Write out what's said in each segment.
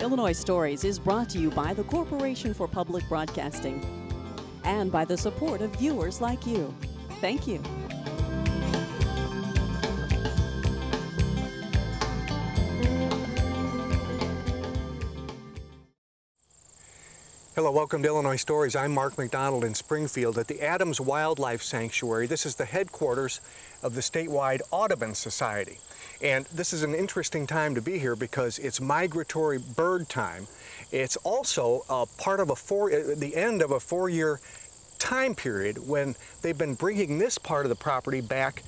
Illinois Stories is brought to you by the Corporation for Public Broadcasting and by the support of viewers like you. Thank you. Hello, welcome to Illinois Stories. I'm Mark McDonald in Springfield at the Adams Wildlife Sanctuary. This is the headquarters of the statewide Audubon Society. And this is an interesting time to be here because it's migratory bird time. It's also part of the end of a 4-year time period when they've been bringing this part of the property back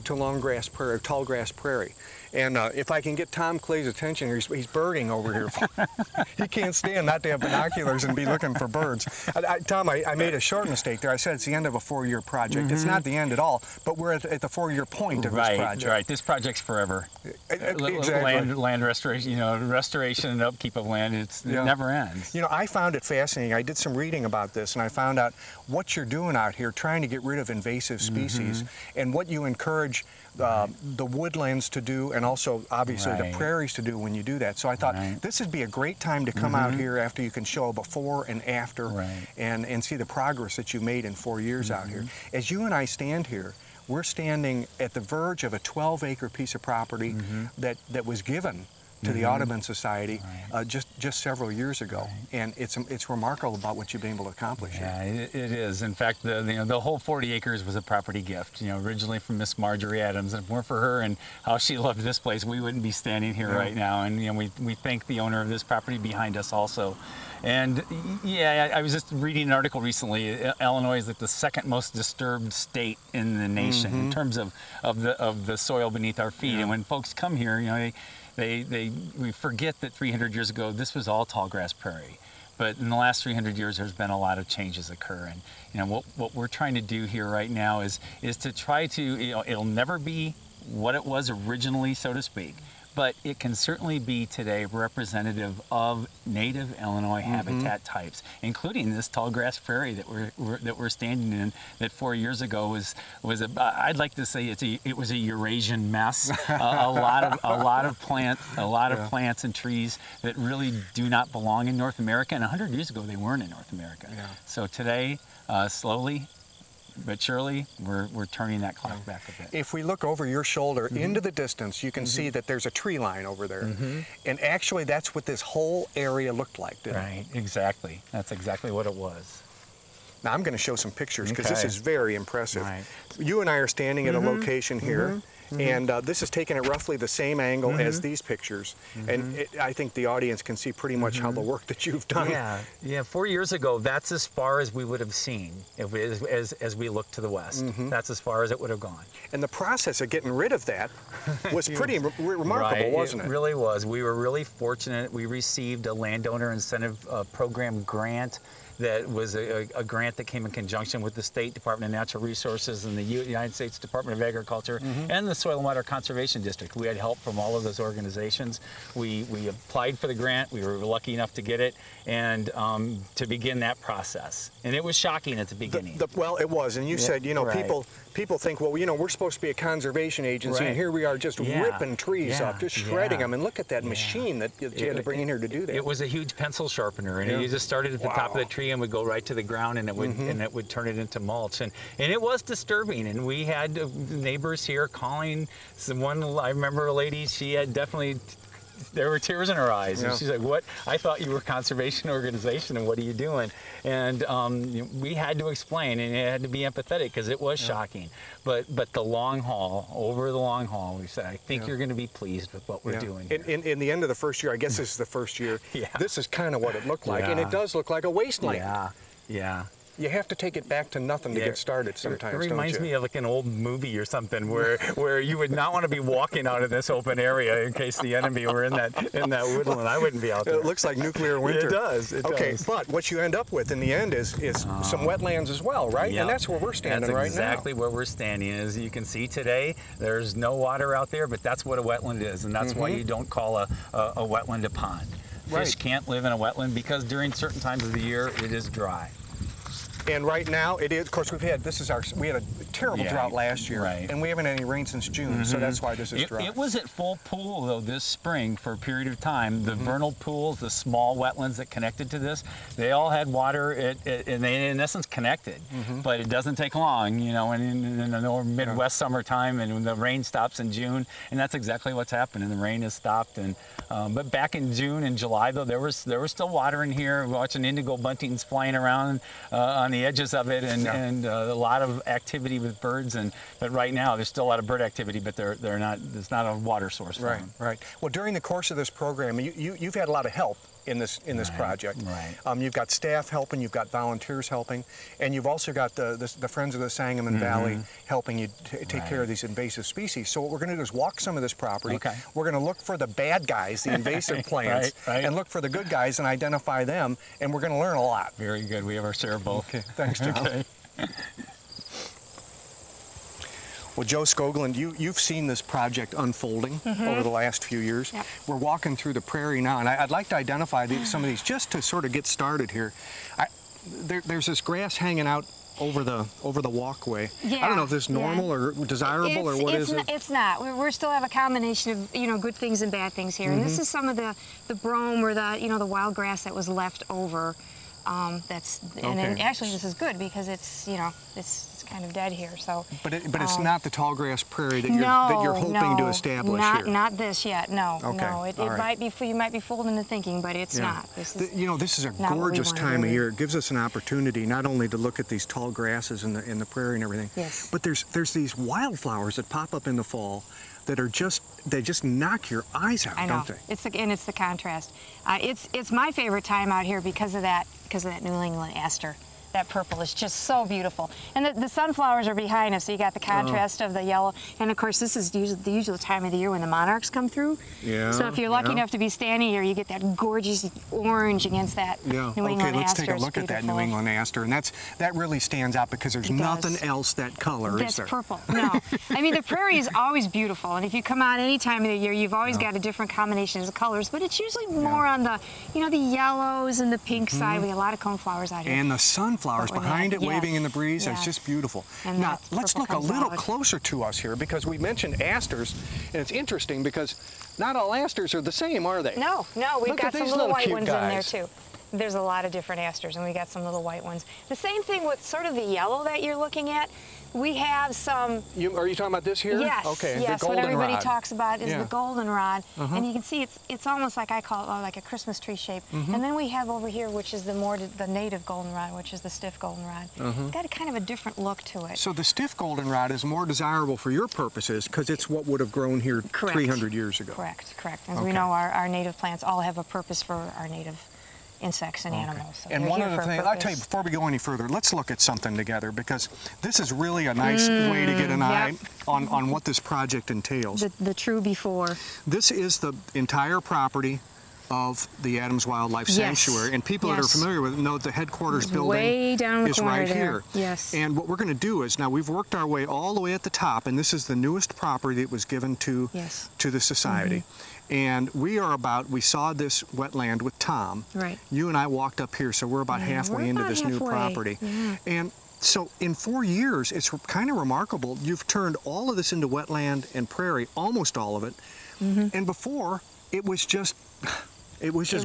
to long grass prairie, tall grass prairie. And if I can get Tom Clay's attention here, he's birding over here. He can't stand not to have binoculars and be looking for birds. Tom, I made a short mistake there. I said it's the end of a 4-year project. It's not the end at all, but we're at the 4-year point of this project. Right, this project's forever. Exactly. Land restoration, restoration and upkeep of land, it never ends. You know, I found it fascinating. I did some reading about this, and I found out what you're doing out here, trying to get rid of invasive species, and what you encourage the woodlands to do, and also obviously the prairies to do when you do that. So I thought this would be a great time to come out here after you can show a before and after and see the progress that you made in 4 years out here. As you and I stand here, we're standing at the verge of a 12-acre piece of property that was given to the Audubon Society just several years ago, and it's remarkable about what you've been able to accomplish here. Yeah, it is. In fact, the whole 40 acres was a property gift. Originally from Miss Marjorie Adams, and if it weren't for her and how she loved this place, we wouldn't be standing here right now. And we thank the owner of this property behind us also. And yeah, I was just reading an article recently. Illinois is like the second most disturbed state in the nation in terms of the soil beneath our feet. And when folks come here, we forget that 300 years ago this was all tall grass prairie, but in the last 300 years there's been a lot of changes occur. And what we're trying to do here right now is to try to it'll never be what it was originally, so to speak, but it can certainly be today representative of native Illinois habitat types, including this tall grass prairie that we're standing in. That 4 years ago was I'd like to say it was a Eurasian mess. a lot of plants and trees that really do not belong in North America. And 100 years ago they weren't in North America. So today, slowly but surely, we're turning that clock back a bit. If we look over your shoulder into the distance, you can see that there's a tree line over there. And actually, that's what this whole area looked like, didn't it? Right, exactly. That's exactly what it was. Now, I'm going to show some pictures because this is very impressive. You and I are standing at a location here. And this is taken at roughly the same angle as these pictures. And I think the audience can see pretty much how the work that you've done. Yeah, 4 years ago, that's as far as we would have seen as we look to the west. That's as far as it would have gone. And the process of getting rid of that was pretty remarkable, wasn't it? It really was. We were really fortunate. We received a landowner incentive program grant. That was a grant that came in conjunction with the State Department of Natural Resources and the United States Department of Agriculture and the Soil and Water Conservation District. We had help from all of those organizations. We applied for the grant. We were lucky enough to get it and to begin that process. And it was shocking at the beginning. Well, it was. And you said, people think, well, we're supposed to be a conservation agency, and here we are just ripping trees up, just shredding them. And look at that machine that you had to bring in here to do that. It was a huge pencil sharpener, and you just started at the top of the tree and would go right to the ground, and it would turn it into mulch, and it was disturbing. And we had neighbors here calling. I remember a lady. She had definitely. There were tears in her eyes, and she's like, "What? I thought you were a conservation organization, and what are you doing?" And we had to explain, and it had to be empathetic because it was shocking. But the long haul, over the long haul, we said, "I think you're going to be pleased with what we're doing." In the end of the first year, I guess this is the first year. This is kind of what it looked like, and it does look like a wasteland. You have to take it back to nothing to get started sometimes, It reminds me of like an old movie or something where you would not want to be walking out of this open area in case the enemy were in that woodland. I wouldn't be out there. It looks like nuclear winter. It does. Okay, but what you end up with in the end is some wetlands as well, right? And that's where we're standing right now. That's exactly where we're standing. As you can see today, there's no water out there, but that's what a wetland is, and that's why you don't call a wetland a pond. Fish can't live in a wetland because during certain times of the year it is dry. And right now it is, of course, we had a terrible drought last year, and we haven't had any rain since June, so that's why this is dry. It was at full pool though this spring for a period of time. The vernal pools, the small wetlands that connected to this, they all had water, and they in essence connected. But it doesn't take long, you know, and in the Midwest summertime, and when the rain stops in June, and that's exactly what's happening. The rain has stopped, and but back in June and July though, there was still water in here. We're watching indigo buntings flying around on the edges of it, and a lot of activity with birds. But right now there's still a lot of bird activity, but they're not. There's not a water source for them. Right. Well, during the course of this program, you've had a lot of help in this project. You've got staff helping, you've got volunteers helping, and you've also got the Friends of the Sangamon Valley helping you take care of these invasive species. So what we're going to do is walk some of this property. We're going to look for the bad guys, the invasive plants, and look for the good guys and identify them, and we're going to learn a lot. Very good. We have our share of both. Okay. Thanks, John. Well, Joe Skoglund, you've seen this project unfolding over the last few years. We're walking through the prairie now, and I'd like to identify some of these just to sort of get started here. There's this grass hanging out over the walkway. I don't know if this is normal or desirable or what is it? It's not. We still have a combination of good things and bad things here. And this is some of the brome or the wild grass that was left over. And actually this is good because it's it's kind of dead here. So, but it's not the tall grass prairie that you're hoping to establish here. Not this yet. No, no. It might be. You might be fooled into thinking, but it's not. This is this is a gorgeous time of year. It gives us an opportunity not only to look at these tall grasses in the prairie and everything, but there's these wildflowers that pop up in the fall that are they just knock your eyes out, don't they? It's the contrast. It's my favorite time out here because of that New England aster. That purple is just so beautiful. And the sunflowers are behind us, so you got the contrast of the yellow. And of course, this is the usual time of the year when the monarchs come through. So if you're lucky enough to be standing here, you get that gorgeous orange against that New England aster. Okay, let's take a look at that New England aster. And that really stands out because there's nothing else that color, is there? That's purple. No. I mean, the prairie is always beautiful. And if you come out any time of the year, you've always got a different combinations of colors. But it's usually more on the, the yellows and the pink side. We have a lot of coneflowers out here. And the sunflowers behind it waving in the breeze. It's just beautiful. And now let's look a little closer to us here because we mentioned asters, and it's interesting because not all asters are the same, are they? No, we've got some little white ones in there too. There's a lot of different asters, and we got some little white ones. The same thing with sort of the yellow that you're looking at. We have some... Are you talking about this here? Yes, okay, yes. The What everybody goldenrod. talks about is the goldenrod, and you can see it's almost like I call it like a Christmas tree shape. And then we have over here, which is the native goldenrod, which is the stiff goldenrod. It's got a kind of a different look to it. So the stiff goldenrod is more desirable for your purposes because it's what would have grown here 300 years ago. Correct. As we know, our native plants all have a purpose for our native insects and animals. So and one other thing, I'll tell you, before we go any further, let's look at something together because this is really a nice way to get an eye on what this project entails. The true before. This is the entire property of the Adams Wildlife Sanctuary, and people that are familiar with it know the headquarters building is right here. Yes. And what we're going to do is, now we've worked our way all the way at the top, and this is the newest property that was given to the society. And we saw this wetland with Tom. Right. You and I walked up here, so we're about halfway into this new property. And so in 4 years, it's kind of remarkable. You've turned all of this into wetland and prairie, almost all of it. And before, it was just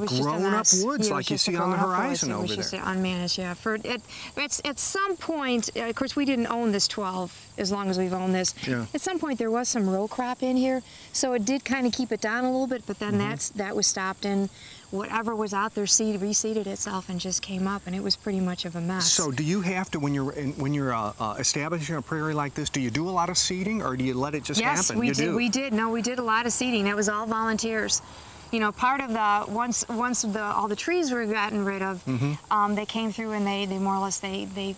grown-up woods like you see on the horizon over there. It was just unmanaged, at some point, of course, we didn't own this 12 as long as we've owned this. At some point, there was some row crop in here, so it did kind of keep it down a little bit, but then that was stopped, and whatever was out there reseeded itself and just came up, and it was pretty much of a mess. So do you have to, when you're establishing a prairie like this, do you do a lot of seeding, or do you let it just happen? Yes, we did. No, we did a lot of seeding. That was all volunteers. Part of once all the trees were gotten rid of, they came through and they more or less they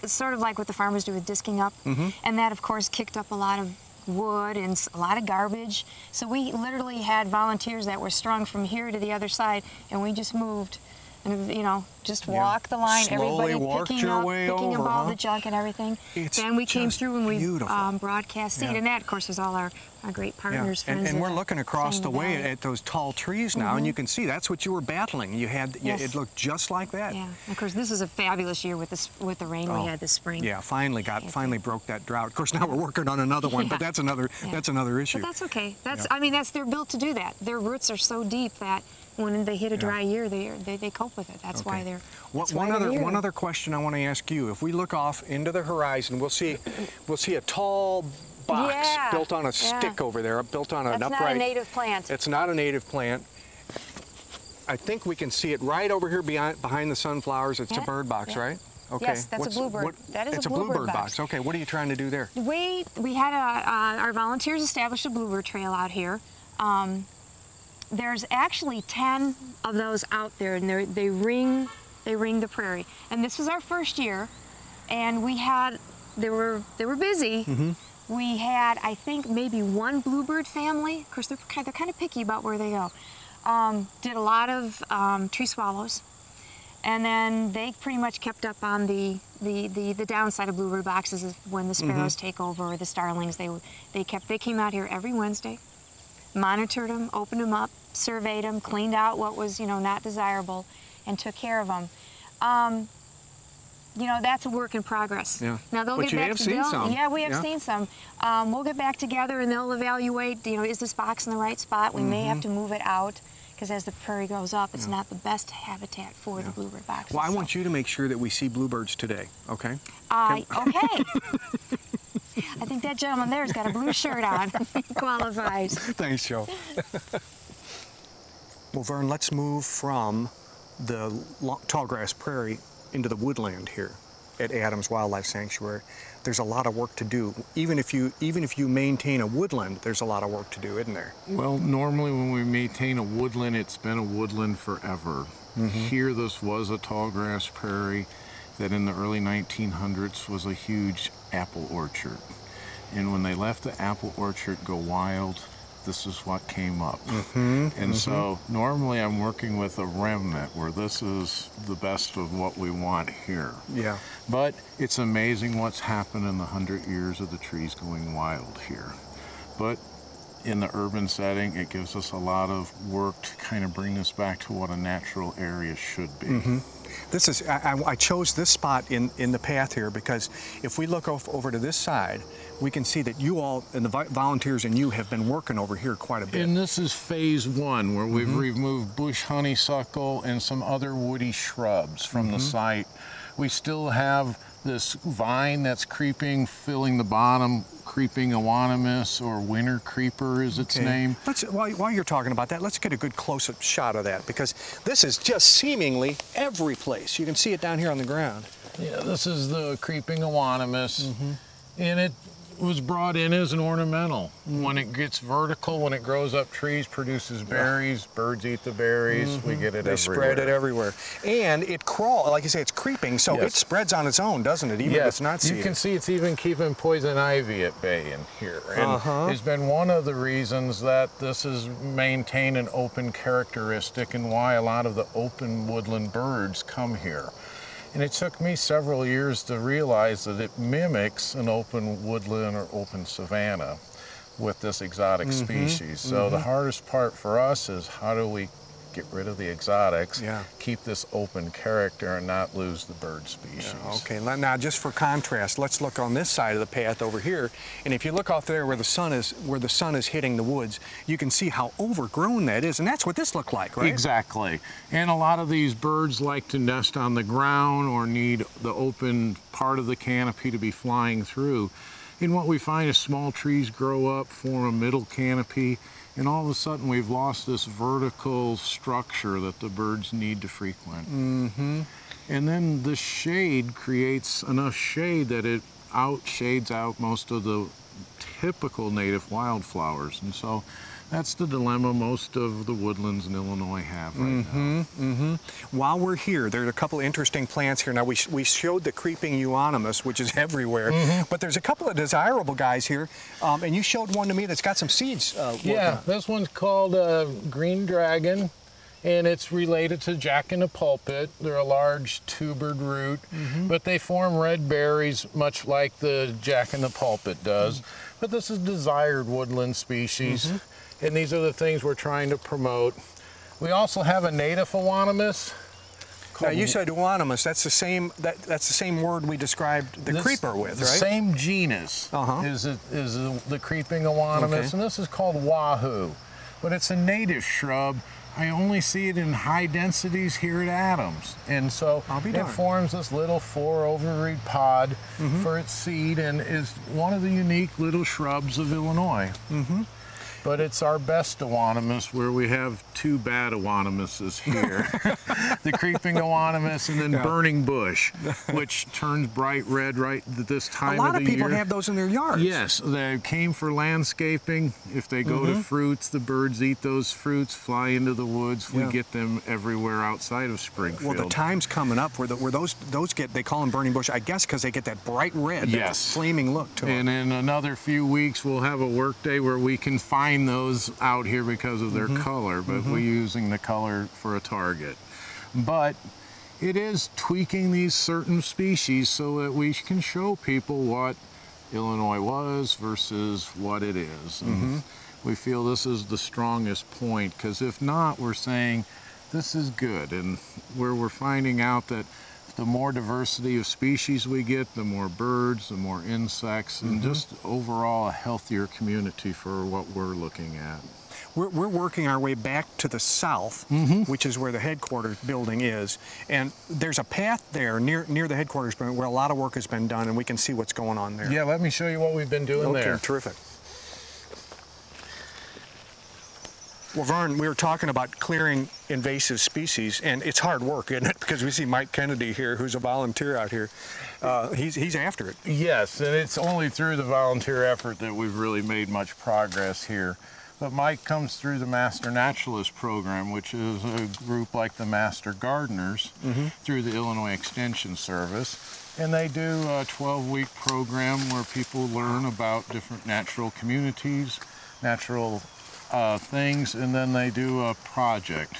sort of like what the farmers do with disking up, and that of course kicked up a lot of wood and a lot of garbage. So we literally had volunteers that were strung from here to the other side, and we just moved and you know, just walk the line. Slowly Everybody picking up all the junk and everything. Then we came through and we broadcast seed, and that, of course, was all our great partners, friends. And we're looking across the way at those tall trees now, and you can see that's what you were battling. You had it looked just like that. Yeah, of course, this is a fabulous year with the rain we had this spring. Yeah, finally broke that drought. Of course, now we're working on another one, but that's another issue. But that's okay. I mean, they're built to do that. Their roots are so deep that when they hit a dry year, they cope with it. That's why they're. One other question I want to ask you. If we look off into the horizon, we'll see a tall box built on a stick over there, built on an upright. That's not a native plant. It's not a native plant. I think we can see it right over here behind the sunflowers. It's a bird box, right? Okay. Yes, that's a bluebird. It's a bluebird box. Okay, what are you trying to do there? We had our volunteers established a bluebird trail out here. There's actually 10 of those out there, and they ring the prairie. And this was our first year, and they were busy. We had, I think, maybe one bluebird family. Of course, they're kind of picky about where they go. Did a lot of tree swallows, and then they pretty much kept up on the downside of bluebird boxes is when the sparrows take over, or the starlings. They came out here every Wednesday, monitored them, opened them up, surveyed them, cleaned out what was not desirable, and took care of them. That's a work in progress. Yeah. Now they'll get back. Yeah, we have seen some. We'll get back together and they'll evaluate. Is this box in the right spot? We may have to move it out because as the prairie goes up, it's not the best habitat for the bluebird boxes. Well, I want you to make sure that we see bluebirds today. Okay. Okay. I think that gentleman there's got a blue shirt on. Qualifies. Thanks, Joe. Well, Vern, let's move from the tallgrass prairie into the woodland here at Adams Wildlife Sanctuary. There's a lot of work to do. Even if you maintain a woodland, there's a lot of work to do, isn't there? Well, normally when we maintain a woodland, it's been a woodland forever. Here, this was a tallgrass prairie that in the early 1900s was a huge apple orchard. And when they left the apple orchard go wild, this is what came up. So normally I'm working with a remnant where this is the best of what we want here. Yeah. But it's amazing what's happened in the 100 years of the trees going wild here. But in the urban setting, it gives us a lot of work to kind of bring us back to what a natural area should be. This is, I chose this spot in the path here because if we look over to this side, we can see that you all, and the volunteers and you, have been working over here quite a bit. And this is phase one, where we've removed bush honeysuckle and some other woody shrubs from the site. We still have this vine that's creeping, filling the bottom, creeping Ewonimus, or winter creeper is its name. While you're talking about that, let's get a good close-up shot of that, because this is just seemingly every place. You can see it down here on the ground. Yeah, this is the creeping Ewonimus, and it was brought in as an ornamental. When it gets vertical, when it grows up trees, produces berries, birds eat the berries, we get it everywhere. They spread it everywhere. And it crawls, like you say, it's creeping, so it spreads on its own, doesn't it, even if it's not seeded? You can see it's even keeping poison ivy at bay in here. And it's been one of the reasons that this has maintained an open characteristic and why a lot of the open woodland birds come here. And it took me several years to realize that it mimics an open woodland or open savanna with this exotic species. So the hardest part for us is how do we get rid of the exotics, keep this open character, and not lose the bird species. Okay, now just for contrast, let's look on this side of the path over here. And if you look off there where the sun is hitting the woods, you can see how overgrown that is, and that's what this looked like, right? Exactly. And a lot of these birds like to nest on the ground or need the open part of the canopy to be flying through. And what we find is small trees grow up, form a middle canopy, and all of a sudden we've lost this vertical structure that the birds need to frequent. And then the shade creates enough shade that it outshades out most of the typical native wildflowers. And so that's the dilemma most of the woodlands in Illinois have right now. While we're here, there's a couple interesting plants here. Now, we showed the creeping Ewonimus, which is everywhere, but there's a couple of desirable guys here, and you showed one to me that's got some seeds. Yeah, this one's called Green Dragon, and it's related to jack-in-the-pulpit. They're a large tubered root, but they form red berries much like the jack-in-the-pulpit does. But this is desired woodland species, and these are the things we're trying to promote. We also have a native Euonymus. Now you said Euonymus. That's the same. That's the same word we described the creeper with, right? The same genus is the creeping Euonymus, and this is called wahoo. But it's a native shrub. I only see it in high densities here at Adams, and so it forms this little 4-ovaried pod for its seed, and is one of the unique little shrubs of Illinois. But it's our best Euonymus, where we have 2 bad Euonymuses here. The creeping Euonymus and then burning bush, which turns bright red right at this time of the year. A lot of people have those in their yards. Yes, they came for landscaping. If they go to fruits, the birds eat those fruits, fly into the woods. We get them everywhere outside of Springfield. Well, the time's coming up where those get, they call them burning bush, I guess because they get that bright red, that flaming look to them. And in another few weeks, we'll have a work day where we can find those out here because of their color, but we're using the color for a target. But it is tweaking these certain species so that we can show people what Illinois was versus what it is. And we feel this is the strongest point, because if not, we're saying this is good, and where we're finding out that the more diversity of species we get, the more birds, the more insects, and just overall a healthier community for what we're looking at. We're working our way back to the south, which is where the headquarters building is, and there's a path there near the headquarters building where a lot of work has been done, and we can see what's going on there. Yeah, let me show you what we've been doing there. Okay, terrific. Well, Vern, we were talking about clearing invasive species, and it's hard work, isn't it? Because we see Mike Kennedy here, who's a volunteer out here. He's after it. Yes, and it's only through the volunteer effort that we've really made much progress here. But Mike comes through the Master Naturalist program, which is a group like the Master Gardeners through the Illinois Extension Service. And they do a 12-week program where people learn about different natural communities, natural things, and then they do a project.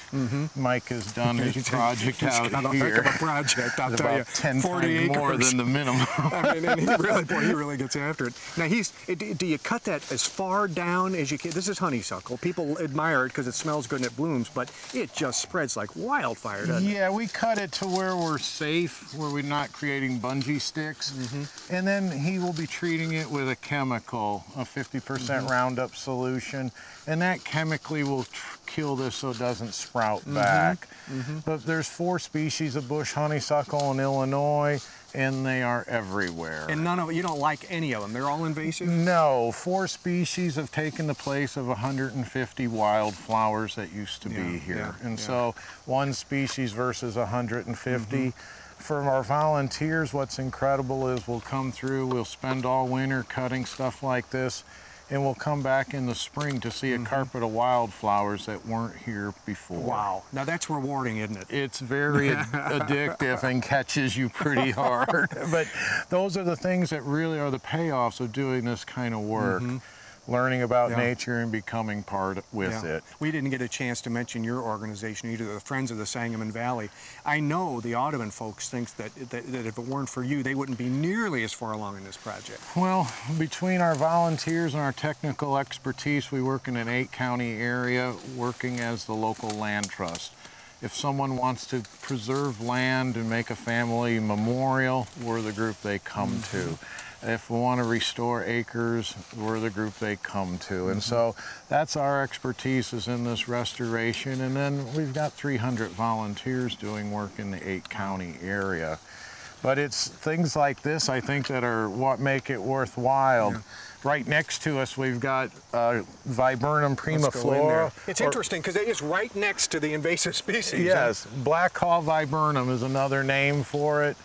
Mike has done his project out here. A project, I'll tell you. 10 40 times more acres. than the minimum. I mean, and he really gets after it. Now, do you cut that as far down as you can? This is honeysuckle. People admire it because it smells good and it blooms, but it just spreads like wildfire, doesn't it? Yeah, we cut it to where we're safe, where we're not creating bungee sticks. And then he will be treating it with a chemical, a 50% Roundup solution. And that chemically will kill this so it doesn't sprout back. But there's 4 species of bush honeysuckle in Illinois, and they are everywhere. And you don't like any of them? They're all invasive? No, 4 species have taken the place of 150 wildflowers that used to be here. So 1 species versus 150. For our volunteers, what's incredible is we'll come through, we'll spend all winter cutting stuff like this, and we'll come back in the spring to see a carpet of wildflowers that weren't here before. Wow. Now that's rewarding, isn't it? It's very addictive and catches you pretty hard. But those are the things that really are the payoffs of doing this kind of work. Learning about nature and becoming part with it. We didn't get a chance to mention your organization either, the Friends of the Sangamon Valley. I know the Audubon folks think that if it weren't for you, they wouldn't be nearly as far along in this project. Well, between our volunteers and our technical expertise, we work in an 8-county area working as the local land trust. If someone wants to preserve land and make a family memorial, we're the group they come to. If we want to restore acres, we're the group they come to. And so that's our expertise, is in this restoration. And then we've got 300 volunteers doing work in the 8-county area. But it's things like this, I think, that are what make it worthwhile. Right next to us, we've got Viburnum primiflora. It's interesting because it is right next to the invasive species. Yes, Black Haw Viburnum is another name for it.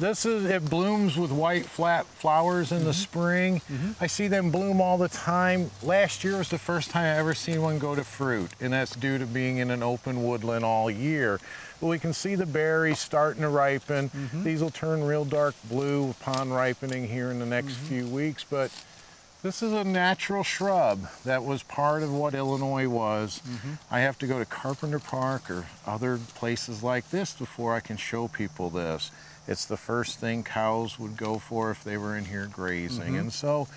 It blooms with white flat flowers in the spring. I see them bloom all the time. Last year was the first time I ever seen one go to fruit, and that's due to being in an open woodland all year. But we can see the berries starting to ripen. These will turn real dark blue upon ripening here in the next few weeks, but This is a natural shrub that was part of what Illinois was. I have to go to Carpenter Park or other places like this before I can show people this. It's the first thing cows would go for if they were in here grazing. And so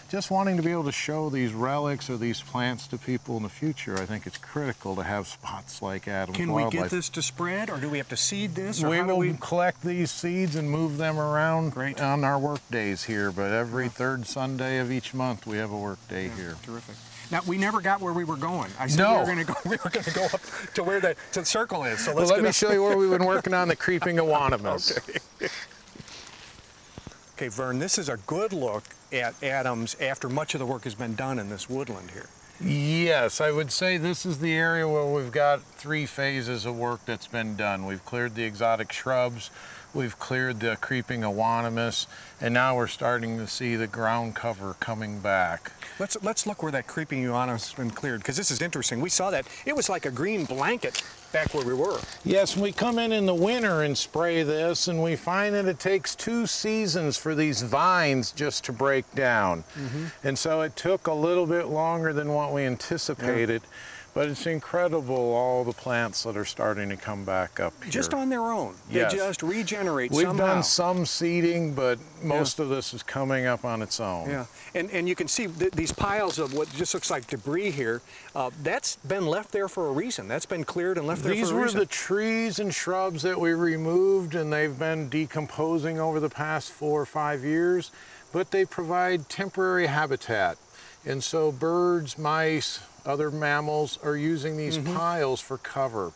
just wanting to be able to show these relics or these plants to people in the future, I think it's critical to have spots like Adams Wildlife. Can we get this to spread, or do we have to seed this? Or We will collect these seeds and move them around on our work days here, but every third Sunday of each month we have a work day here. Terrific. Now, we never got where we were going. I said No. we were going to go up to where the circle is. So Well, let's let me show you where we've been working on the creeping iguanas. Okay, Vern, this is a good look at Adams after much of the work has been done in this woodland here. Yes, I would say this is the area where we've got 3 phases of work that's been done. We've cleared the exotic shrubs, we've cleared the creeping iguanas, and now we're starting to see the ground cover coming back. Let's look where that creeping iguana's been cleared, because this is interesting. We saw that. It was like a green blanket back where we were. Yes, we come in the winter and spray this, and we find that it takes 2 seasons for these vines just to break down. And so it took a little bit longer than what we anticipated, but it's incredible all the plants that are starting to come back up here. Just on their own. Yes. They just regenerate We've somehow. done some seeding, but most of this is coming up on its own. Yeah, and you can see these piles of what just looks like debris here. That's been left there for a reason. That's been cleared and left there for a reason. These were the trees and shrubs that we removed, and they've been decomposing over the past 4 or 5 years, but they provide temporary habitat. And so birds, mice, other mammals are using these piles for cover.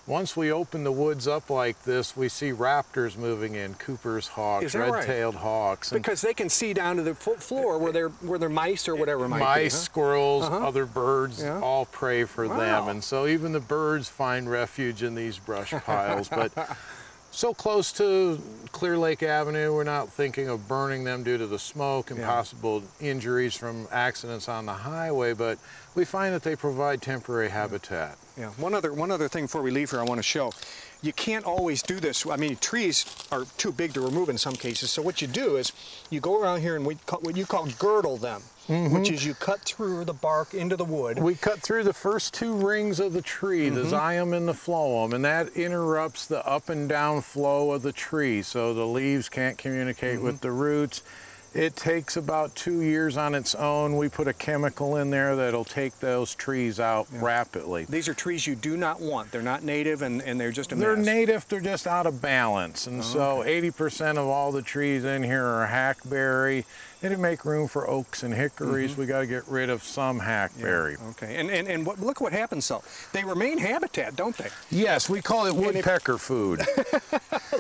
Once we open the woods up like this, we see raptors moving in, Cooper's hawks, red-tailed hawks. Because they can see down to the floor where they're mice or whatever might be. Mice, squirrels, other birds, all prey for them. And so even the birds find refuge in these brush piles. But so close to Clear Lake Avenue, we're not thinking of burning them due to the smoke and possible injuries from accidents on the highway, but we find that they provide temporary habitat. Yeah. One other thing before we leave here I want to show. You can't always do this. I mean, trees are too big to remove in some cases. So what you do is you go around here and what you call girdle them, which is you cut through the bark into the wood. We cut through the first 2 rings of the tree, the xylem and the phloem, and that interrupts the up and down flow of the tree, so the leaves can't communicate with the roots. It takes about 2 years on its own. We put a chemical in there that'll take those trees out rapidly. These are trees you do not want. They're not native and they're just a mess. They're native, they're just out of balance. And so 80% of all the trees in here are hackberry. And to make room for oaks and hickories, we got to get rid of some hackberry. Okay, and look what happens though. They remain habitat, don't they? Yes, we call it woodpecker food.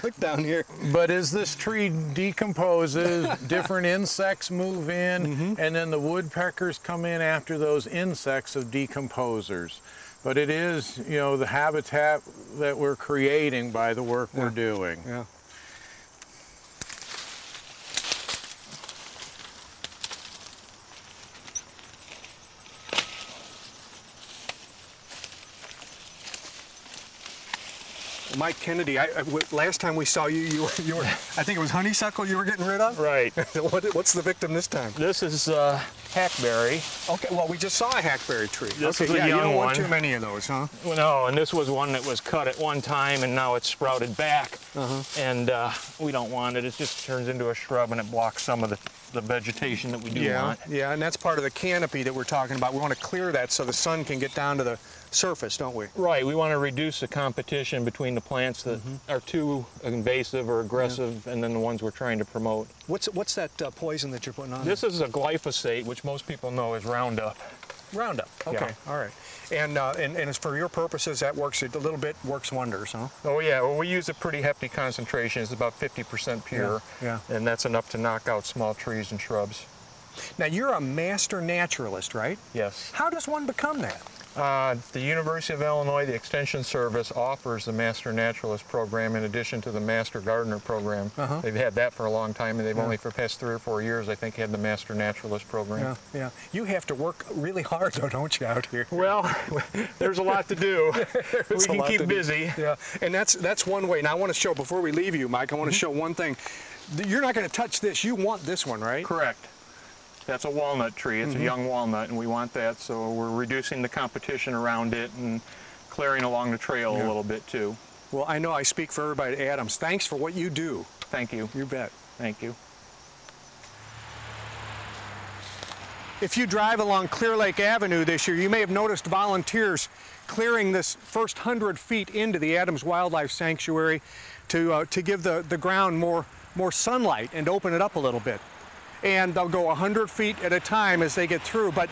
Look down here. But as this tree decomposes, different insects move in, and then the woodpeckers come in after those insects of decomposers. But it is, you know, the habitat that we're creating by the work we're doing. Yeah. Mike Kennedy, last time we saw you were, I think it was honeysuckle you were getting rid of? Right. What's the victim this time? This is hackberry. Okay, well, we just saw a hackberry tree. This okay, is a young you don't want one. too many of those, huh? Well, no, and this was one that was cut at one time, and now it's sprouted back. And we don't want it. It just turns into a shrub, and it blocks some of the vegetation that we do want. Yeah, and that's part of the canopy that we're talking about. We want to clear that so the sun can get down to the surface, don't we? Right. We want to reduce the competition between the plants that are too invasive or aggressive, and then the ones we're trying to promote. What's that poison that you're putting on? This is a glyphosate, which most people know is Roundup. Roundup. Okay. Yeah. All right. And as for your purposes, that works a little bit, works wonders, huh? Oh yeah. Well, we use a pretty hefty concentration. It's about 50% pure. Yeah. And that's enough to knock out small trees and shrubs. Now, you're a master naturalist, right? Yes. How does one become that? The University of Illinois, the Extension Service, offers the Master Naturalist program in addition to the Master Gardener program. They've had that for a long time, and they've only for the past 3 or 4 years, I think, had the Master Naturalist program. Yeah. You have to work really hard, though, don't you, out here? Well, there's a lot to do. We can keep busy. Yeah, and that's one way. Now, I want to show, before we leave you, Mike, I want to show one thing. You're not going to touch this. You want this one, right? Correct. That's a walnut tree. It's a young walnut, and we want that, so we're reducing the competition around it and clearing along the trail a little bit too. Well, I know I speak for everybody at Adams. Thanks for what you do. Thank you. You bet. Thank you. If you drive along Clear Lake Avenue this year, you may have noticed volunteers clearing this first 100 feet into the Adams Wildlife Sanctuary to give the ground more sunlight and open it up a little bit. And they'll go 100 feet at a time as they get through, but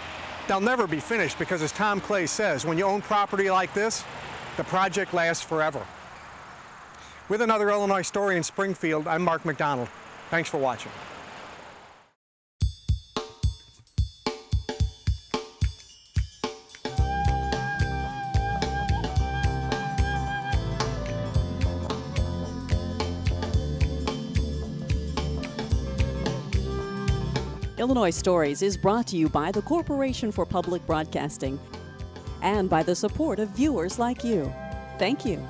they'll never be finished because, as Tom Clay says, when you own property like this, the project lasts forever. With another Illinois Story in Springfield, I'm Mark McDonald. Thanks for watching. Illinois Stories is brought to you by the Corporation for Public Broadcasting and by the support of viewers like you. Thank you.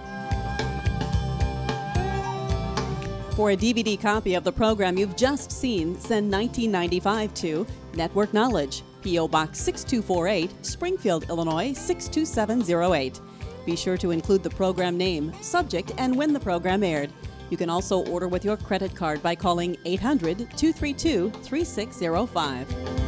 For a DVD copy of the program you've just seen, send 1995 to Network Knowledge, P.O. Box 6248, Springfield, Illinois 62708. Be sure to include the program name, subject, and when the program aired. You can also order with your credit card by calling 800-232-3605.